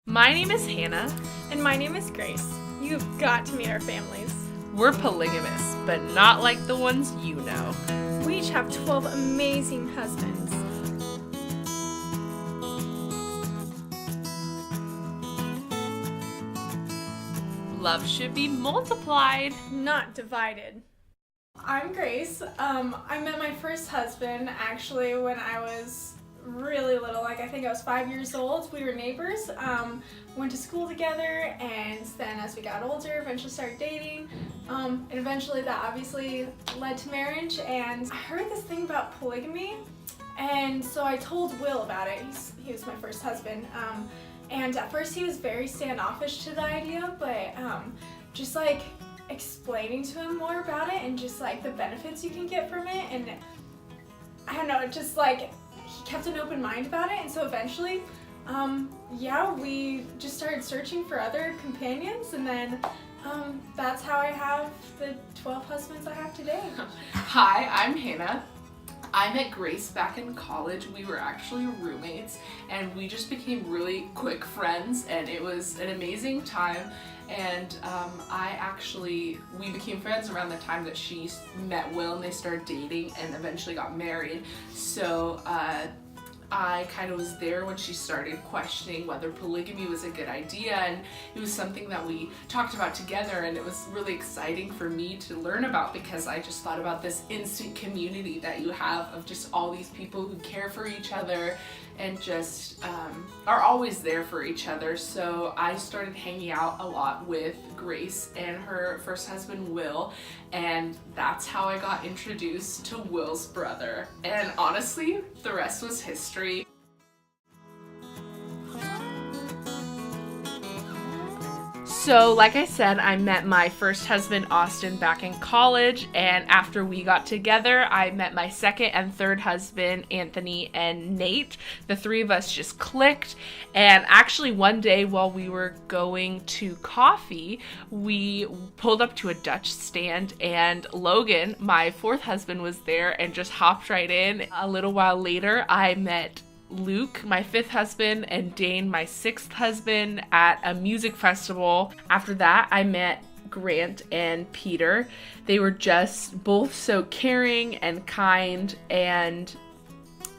My name is Hannah. And my name is Grace. You've got to meet our families. We're polygamous, but not like the ones you know. We each have 12 amazing husbands. Love should be multiplied, Not divided. I'm Grace. I met my first husband actually when I was really little. I think I was 5 years old. We were neighbors. Went to school together, and then as we got older, eventually started dating. And eventually that obviously led to marriage. And I heard this thing about polygamy, and so I told Will about it. He was my first husband. And at first he was very standoffish to the idea, but just like explaining to him more about it and just like the benefits you can get from it, and I don't know, just like he kept an open mind about it. And so eventually we just started searching for other companions, and then that's how I have the 12 husbands I have today. Hi, I'm Hannah. I met Grace back in college. We were actually roommates, and we just became really quick friends, and it was an amazing time. And we became friends around the time that she met Will, and they started dating and eventually got married. So I kind of was there when she started questioning whether polygamy was a good idea, and it was something that we talked about together, and it was really exciting for me to learn about, because I just thought about this instant community that you have of just all these people who care for each other and just are always there for each other. So I started hanging out a lot with Grace and her first husband Will, and that's how I got introduced to Will's brother. And honestly, the rest was history. So like I said, I met my first husband Austin back in college, and after we got together, I met my second and third husband Anthony and Nate. The three of us just clicked, and actually one day while we were going to coffee, we pulled up to a Dutch stand, and Logan, my fourth husband, was there and just hopped right in. A little while later, I met Luke, my fifth husband, and Dane, my sixth husband, at a music festival. After that, I met Grant and Peter. They were just both so caring and kind, and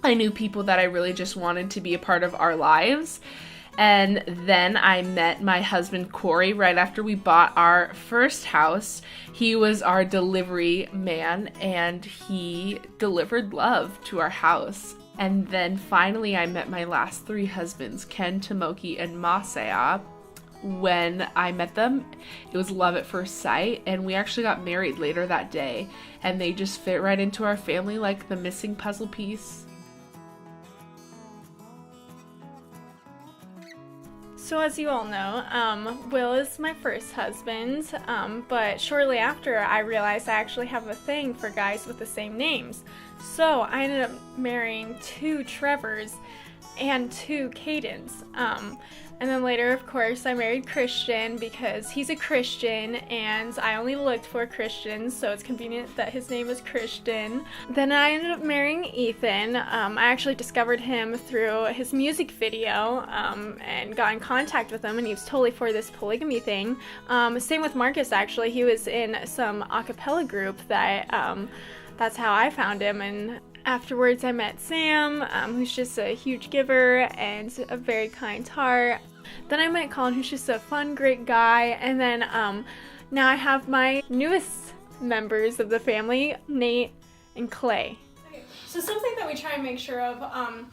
I knew people that I really just wanted to be a part of our lives. And then I met my husband Corey right after we bought our first house. He was our delivery man, and he delivered love to our house. And then finally I met my last three husbands, Ken, Tomoki, and Masaya. When I met them, it was love at first sight, and we actually got married later that day, and they just fit right into our family like the missing puzzle piece. So as you all know, Will is my first husband, but shortly after I realized I actually have a thing for guys with the same names. So I ended up marrying 2 Trevors and 2 Cadens. And then later, of course, I married Christian because he's a Christian, and I only looked for Christians, so it's convenient that his name was Christian. Then I ended up marrying Ethan. I actually discovered him through his music video and got in contact with him, and he was totally for this polygamy thing. Same with Marcus, actually. He was in some a cappella group that's how I found him. And afterwards, I met Sam, who's just a huge giver and a very kind heart. Then I met Colin, who's just a fun, great guy. And then now I have my newest members of the family, Nate and Clay. Okay. So something that we try and make sure of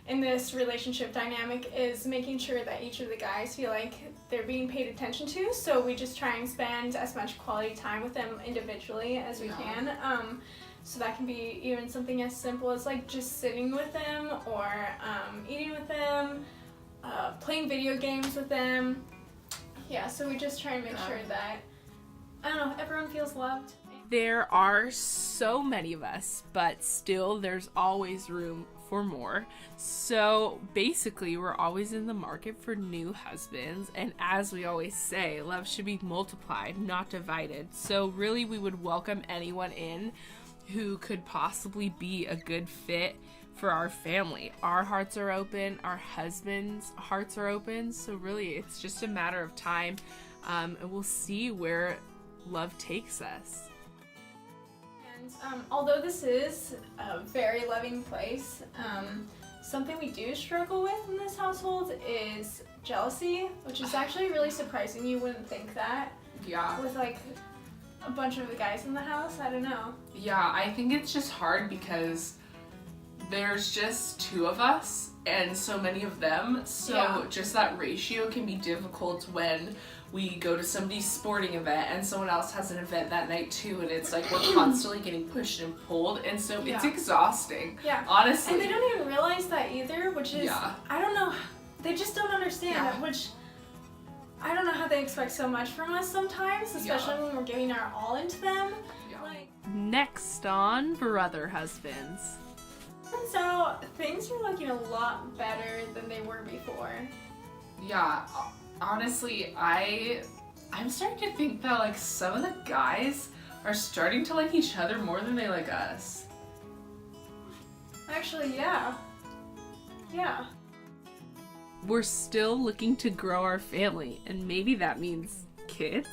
in this relationship dynamic is making sure that each of the guys feel like they're being paid attention to. So we just try and spend as much quality time with them individually as we can. So that can be even something as simple as like just sitting with them, or eating with them, playing video games with them. Yeah, so we just try and make sure that, I don't know, everyone feels loved. There are so many of us, but still there's always room for more. So basically, we're always in the market for new husbands, and as we always say, love should be multiplied, not divided. So really, we would welcome anyone in who could possibly be a good fit for our family. Our hearts are open, our husbands' hearts are open, so really it's just a matter of time, and we'll see where love takes us. And although this is a very loving place, something we do struggle with in this household is jealousy, which is actually really surprising. You wouldn't think that. Yeah. With like a bunch of the guys in the house, I don't know. Yeah, I think it's just hard because there's just two of us and so many of them, so just that ratio can be difficult when we go to somebody's sporting event and someone else has an event that night too, and it's like we're constantly getting pushed and pulled, and so it's exhausting. Yeah. Honestly. And they don't even realize that either, which is, I don't know, they just don't understand it, which I don't know how they expect so much from us sometimes, especially when we're giving our all into them. Like, next on Brother Husbands. Turns out things are looking a lot better than they were before. Yeah, honestly, I'm starting to think that like some of the guys are starting to like each other more than they like us. Actually, yeah. Yeah. We're still looking to grow our family, and maybe that means kids?